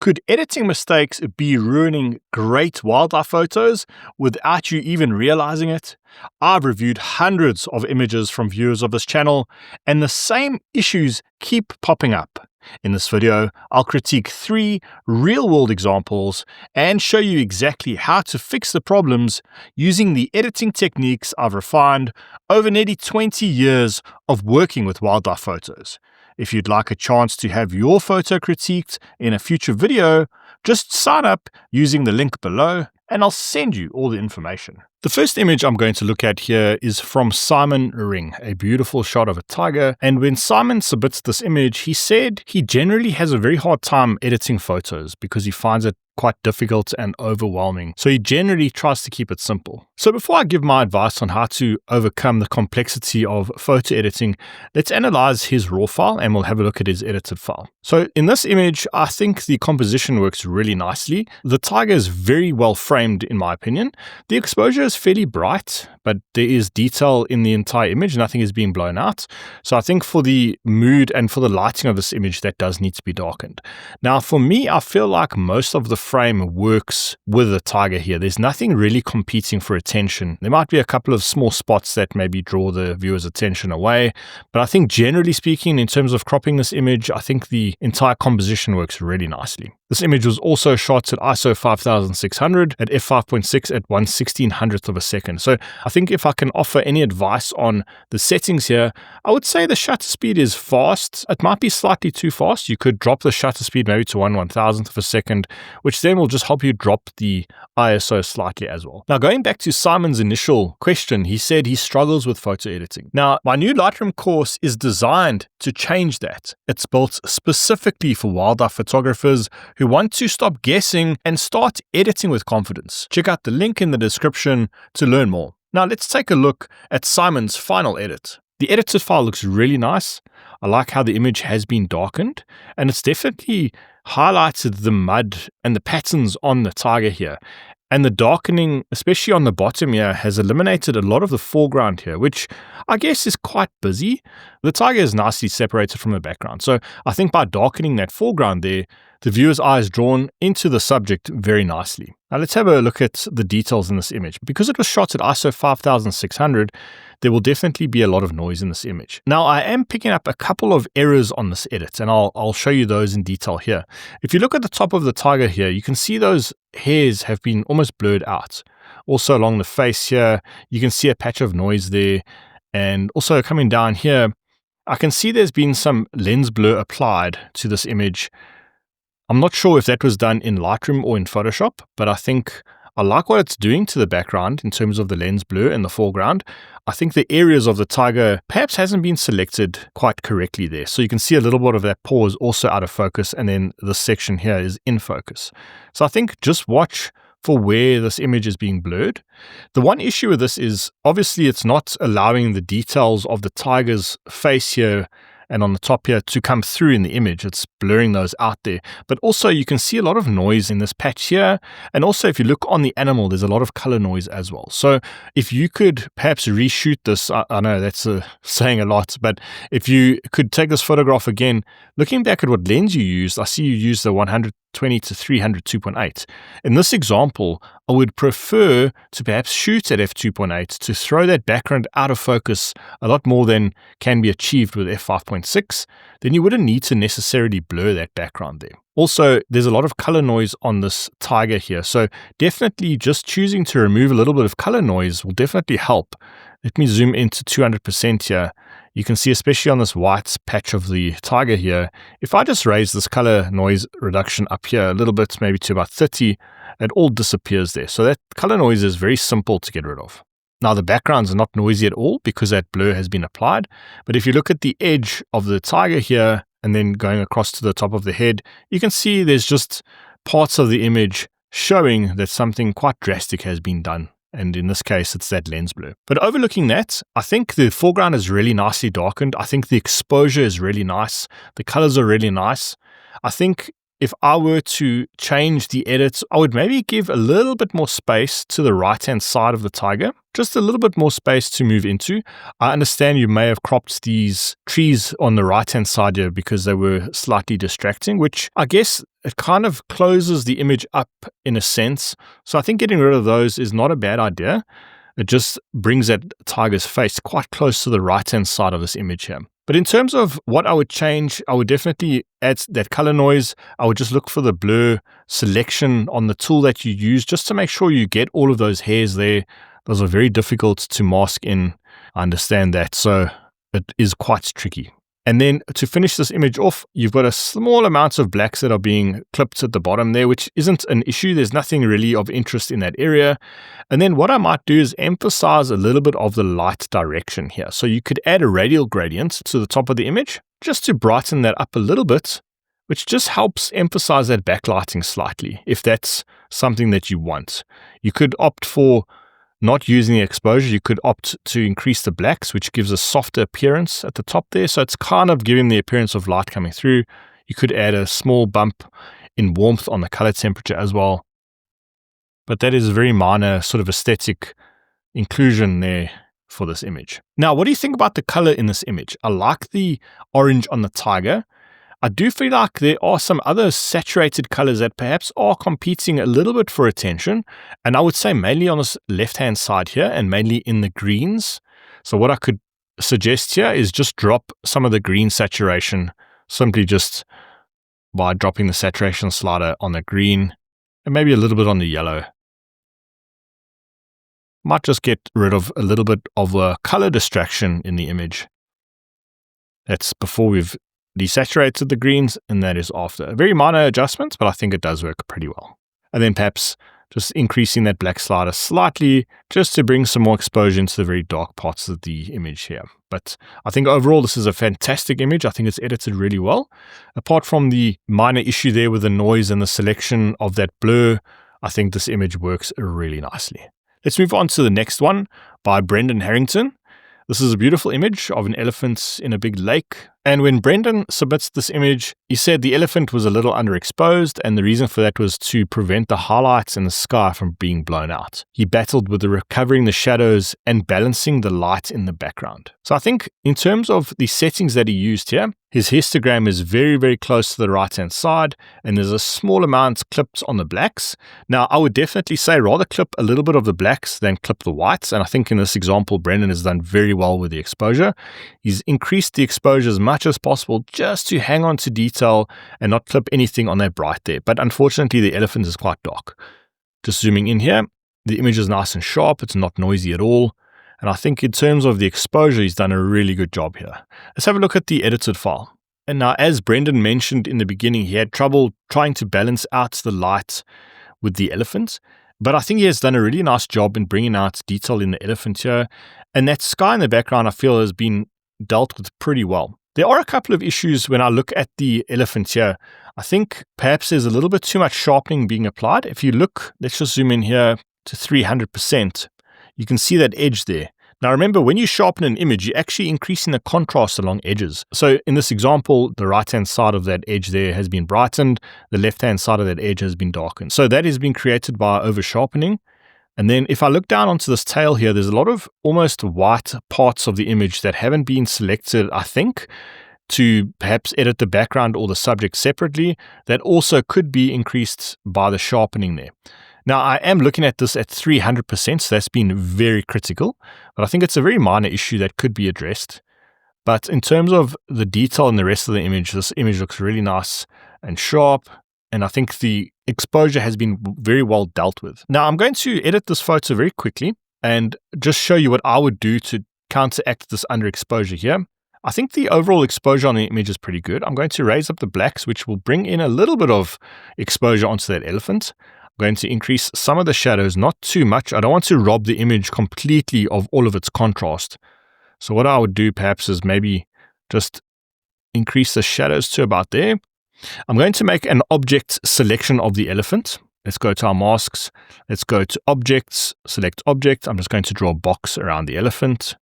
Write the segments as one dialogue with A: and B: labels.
A: Could editing mistakes be ruining great wildlife photos without you even realizing it? I've reviewed hundreds of images from viewers of this channel, and the same issues keep popping up. In this video, I'll critique 3 real-world examples and show you exactly how to fix the problems using the editing techniques I've refined over nearly 20 years of working with wildlife photos. If you'd like a chance to have your photo critiqued in a future video, just sign up using the link below and I'll send you all the information. The first image I'm going to look at here is from Simon Ring, a beautiful shot of a tiger. And when Simon submits this image, he said he generally has a very hard time editing photos because he finds it quite difficult and overwhelming. So he generally tries to keep it simple. So before I give my advice on how to overcome the complexity of photo editing, let's analyze his raw file and we'll have a look at his edited file. So in this image, I think the composition works really nicely. The tiger is very well framed in my opinion. The exposure is fairly bright, but there is detail in the entire image. Nothing is being blown out. So I think for the mood and for the lighting of this image, that does need to be darkened. Now for me, I feel like most of the frame works with the tiger here. There's nothing really competing for attention. There might be a couple of small spots that maybe draw the viewer's attention away, but I think generally speaking, in terms of cropping this image, I think the entire composition works really nicely. This image was also shot at ISO 5600 at f5.6 at 1/1600th of a second. So I think if I can offer any advice on the settings here, I would say the shutter speed is fast. It might be slightly too fast. You could drop the shutter speed maybe to 1/1000th of a second, which then will just help you drop the ISO slightly as well. Now going back to Simon's initial question, he said he struggles with photo editing. Now my new Lightroom course is designed to change that. It's built specifically for wildlife photographers who want to stop guessing and start editing with confidence. Check out the link in the description to learn more. Now let's take a look at Simon's final edit. The edited file looks really nice. I like how the image has been darkened, and it's definitely highlighted the mud and the patterns on the tiger here. And the darkening, especially on the bottom here, has eliminated a lot of the foreground here, which I guess is quite busy. The tiger is nicely separated from the background. So I think by darkening that foreground there, the viewer's eye is drawn into the subject very nicely. Now let's have a look at the details in this image. Because it was shot at ISO 5600, there will definitely be a lot of noise in this image. Now I am picking up a couple of errors on this edit, and I'll show you those in detail here. If you look at the top of the tiger here, you can see those hairs have been almost blurred out. Also along the face here, you can see a patch of noise there. And also coming down here, I can see there's been some lens blur applied to this image. I'm not sure if that was done in Lightroom or in Photoshop, but I think I like what it's doing to the background in terms of the lens blur in the foreground. I think the areas of the tiger perhaps hasn't been selected quite correctly there. So you can see a little bit of that paw is also out of focus, and then this section here is in focus. So I think just watch for where this image is being blurred. The one issue with this is obviously it's not allowing the details of the tiger's face here and on the top here to come through in the image. It's blurring those out there. But also you can see a lot of noise in this patch here. And also if you look on the animal, there's a lot of color noise as well. So if you could perhaps reshoot this, I know that's saying a lot, but if you could take this photograph again, looking back at what lens you used, I see you used the 120 to 300 2.8. In this example, I would prefer to perhaps shoot at f2.8 to throw that background out of focus a lot more than can be achieved with f5.6. Then you wouldn't need to necessarily blur that background there. Also, there's a lot of color noise on this tiger here. So definitely just choosing to remove a little bit of color noise will definitely help. Let me zoom into 200% here. You can see, especially on this white patch of the tiger here, if I just raise this color noise reduction up here a little bit, maybe to about 30, it all disappears there. So that color noise is very simple to get rid of. Now the backgrounds are not noisy at all because that blur has been applied. But if you look at the edge of the tiger here and then going across to the top of the head, you can see there's just parts of the image showing that something quite drastic has been done. And in this case, it's that lens blur. But overlooking that, I think the foreground is really nicely darkened. I think the exposure is really nice. The colors are really nice. I think if I were to change the edits, I would maybe give a little bit more space to the right-hand side of the tiger, just a little bit more space to move into. I understand you may have cropped these trees on the right-hand side here because they were slightly distracting, which I guess it kind of closes the image up in a sense. So I think getting rid of those is not a bad idea. It just brings that tiger's face quite close to the right-hand side of this image here. But in terms of what I would change, I would definitely add that color noise. I would just look for the blur selection on the tool that you use just to make sure you get all of those hairs there. Those are very difficult to mask in. I understand that, so it is quite tricky. And then to finish this image off, you've got a small amount of blacks that are being clipped at the bottom there, which isn't an issue. There's nothing really of interest in that area. And then what I might do is emphasize a little bit of the light direction here. So you could add a radial gradient to the top of the image just to brighten that up a little bit, which just helps emphasize that backlighting slightly, if that's something that you want. You could opt for not using the exposure. You could opt to increase the blacks, which gives a softer appearance at the top there. So it's kind of giving the appearance of light coming through. You could add a small bump in warmth on the color temperature as well. But that is a very minor sort of aesthetic inclusion there for this image. Now, what do you think about the color in this image? I like the orange on the tiger. I do feel like there are some other saturated colors that perhaps are competing a little bit for attention. And I would say mainly on this left-hand side here and mainly in the greens. So what I could suggest here is just drop some of the green saturation, simply just by dropping the saturation slider on the green and maybe a little bit on the yellow. Might just get rid of a little bit of a color distraction in the image. That's before we've desaturated the greens, and that is after. Very minor adjustments, but I think it does work pretty well. And then perhaps just increasing that black slider slightly just to bring some more exposure into the very dark parts of the image here. But I think overall this is a fantastic image. I think it's edited really well. Apart from the minor issue there with the noise and the selection of that blur, I think this image works really nicely. Let's move on to the next one by Brendan Harrington. This is a beautiful image of an elephant in a big lake. And when Brendan submits this image, he said the elephant was a little underexposed, and the reason for that was to prevent the highlights in the sky from being blown out. He battled with recovering the shadows and balancing the light in the background. So I think in terms of the settings that he used here, his histogram is very, very close to the right-hand side, and there's a small amount clipped on the blacks. Now, I would definitely say rather clip a little bit of the blacks than clip the whites, and I think in this example, Brendan has done very well with the exposure. He's increased the exposure as much as possible just to hang on to detail and not clip anything on that bright there. But unfortunately, the elephant is quite dark. Just zooming in here, the image is nice and sharp. It's not noisy at all. And I think in terms of the exposure, he's done a really good job here. Let's have a look at the edited file. And now, as Brendan mentioned in the beginning, he had trouble trying to balance out the light with the elephant. But I think he has done a really nice job in bringing out detail in the elephant here. And that sky in the background, I feel, has been dealt with pretty well. There are a couple of issues when I look at the elephant here. I think perhaps there's a little bit too much sharpening being applied. If you look, let's just zoom in here to 300%. You can see that edge there. Now remember, when you sharpen an image, you're actually increasing the contrast along edges. So in this example, the right-hand side of that edge there has been brightened. The left-hand side of that edge has been darkened. So that has been created by over-sharpening. And then if I look down onto this tail here, there's a lot of almost white parts of the image that haven't been selected, I think, to perhaps edit the background or the subject separately. That also could be increased by the sharpening there. Now, I am looking at this at 300%, so that's been very critical, but I think it's a very minor issue that could be addressed. But in terms of the detail in the rest of the image, this image looks really nice and sharp, and I think the exposure has been very well dealt with. Now, I'm going to edit this photo very quickly and just show you what I would do to counteract this underexposure here. I think the overall exposure on the image is pretty good. I'm going to raise up the blacks, which will bring in a little bit of exposure onto that elephant. Going to increase some of the shadows, not too much. I don't want to rob the image completely of all of its contrast. So what I would do perhaps is maybe just increase the shadows to about there. I'm going to make an object selection of the elephant. Let's go to our masks. Let's go to objects, select object. I'm just going to draw a box around the elephant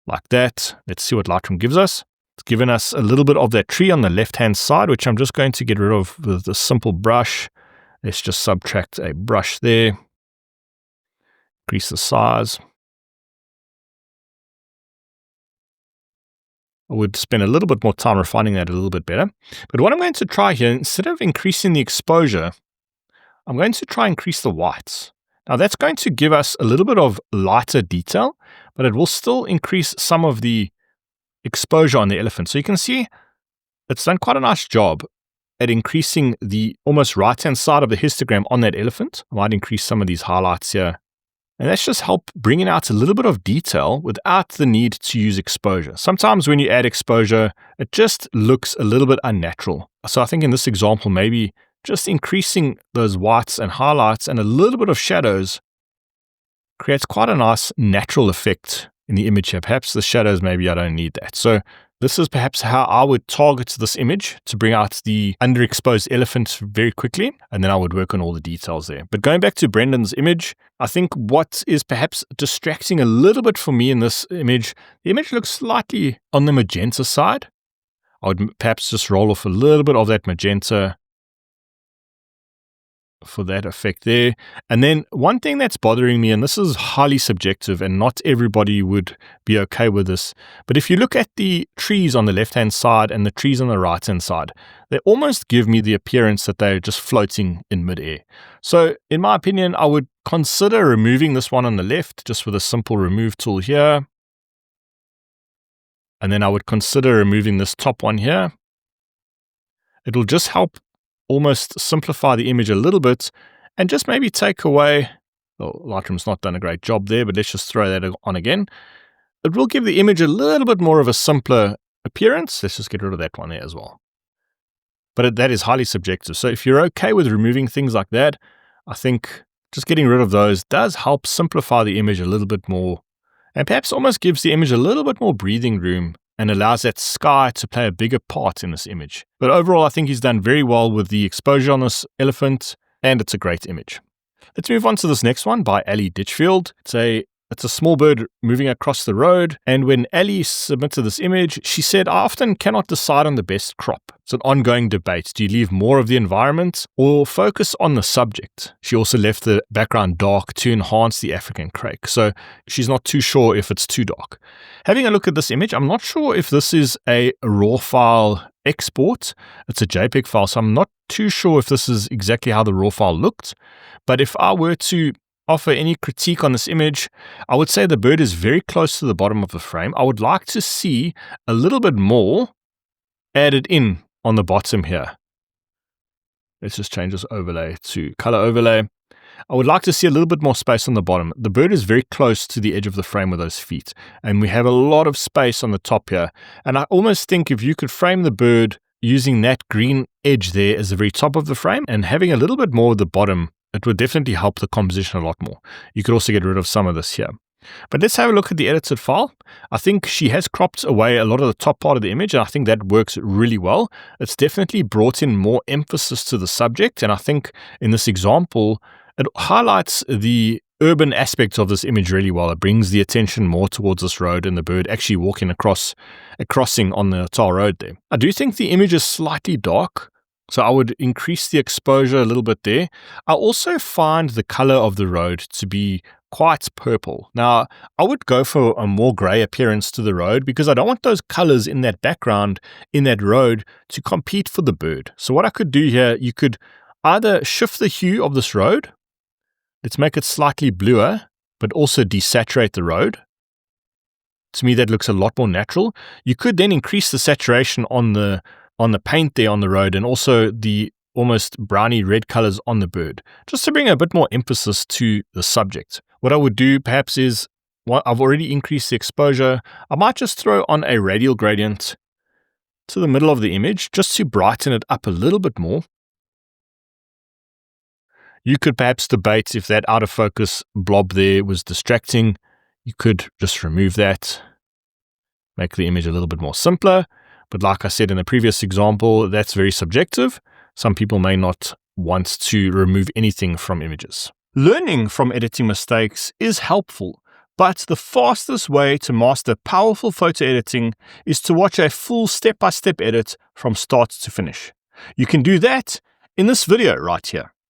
A: like that. Let's see what Lightroom gives us. It's given us a little bit of that tree on the left-hand side, which I'm just going to get rid of with a simple brush. Let's just subtract a brush there. Increase the size. I would spend a little bit more time refining that a little bit better. But what I'm going to try here, instead of increasing the exposure, I'm going to try and increase the whites. Now that's going to give us a little bit of lighter detail, but it will still increase some of the exposure on the elephant. So you can see it's done quite a nice job at increasing the almost right-hand side of the histogram on that elephant. I might increase some of these highlights here. And that's just help bringing out a little bit of detail without the need to use exposure. Sometimes when you add exposure, it just looks a little bit unnatural. So I think in this example, maybe just increasing those whites and highlights and a little bit of shadows creates quite a nice natural effect in the image here. Perhaps the shadows, maybe I don't need that. So this is perhaps how I would target this image to bring out the underexposed elephant very quickly, and then I would work on all the details there. But going back to Brendan's image, I think what is perhaps distracting a little bit for me in this image, the image looks slightly on the magenta side. I would perhaps just roll off a little bit of that magenta for that effect there. And then one thing that's bothering me, and this is highly subjective and not everybody would be okay with this, but if you look at the trees on the left-hand side and the trees on the right-hand side, they almost give me the appearance that they're just floating in midair. So in my opinion, I would consider removing this one on the left just with a simple remove tool here. And then I would consider removing this top one here. It'll just help almost simplify the image a little bit and just maybe take away, well, Lightroom's not done a great job there, but let's just throw that on again. It will give the image a little bit more of a simpler appearance. Let's just get rid of that one there as well. But that is highly subjective. So if you're okay with removing things like that, I think just getting rid of those does help simplify the image a little bit more and perhaps almost gives the image a little bit more breathing room and allows that sky to play a bigger part in this image. But overall, I think he's done very well with the exposure on this elephant, and it's a great image. Let's move on to this next one by Ali Ditchfield. It's a small bird moving across the road, and when Ali submitted this image, she said, I often cannot decide on the best crop. It's an ongoing debate. Do you leave more of the environment or focus on the subject? She also left the background dark to enhance the African crake, so she's not too sure if it's too dark. Having a look at this image, I'm not sure if this is a RAW file export. It's a JPEG file, so I'm not too sure if this is exactly how the RAW file looked. But if I were to offer any critique on this image, I would say the bird is very close to the bottom of the frame. I would like to see a little bit more added in on the bottom here. Let's just change this overlay to color overlay. I would like to see a little bit more space on the bottom. The bird is very close to the edge of the frame with those feet, and we have a lot of space on the top here. And I almost think if you could frame the bird using that green edge there as the very top of the frame and having a little bit more at the bottom, it would definitely help the composition a lot more. You could also get rid of some of this here. But let's have a look at the edited file. I think she has cropped away a lot of the top part of the image, and I think that works really well. It's definitely brought in more emphasis to the subject, and I think in this example, it highlights the urban aspect of this image really well. It brings the attention more towards this road and the bird actually walking across a crossing on the tar road there. I do think the image is slightly dark, so I would increase the exposure a little bit there. I also find the color of the road to be quite purple. Now, I would go for a more gray appearance to the road because I don't want those colors in that background, in that road, to compete for the bird. So what I could do here, you could either shift the hue of this road. Let's make it slightly bluer, but also desaturate the road. To me, that looks a lot more natural. You could then increase the saturation on the paint there on the road and also the almost browny red colors on the bird, just to bring a bit more emphasis to the subject. What I would do perhaps is, I've already increased the exposure. I might just throw on a radial gradient to the middle of the image just to brighten it up a little bit more. You could perhaps debate if that out of focus blob there was distracting. You could just remove that, make the image a little bit more simpler. But like I said in the previous example, that's very subjective. Some people may not want to remove anything from images. Learning from editing mistakes is helpful, But the fastest way to master powerful photo editing is to watch a full step-by-step edit from start to finish. You can do that in this video right here.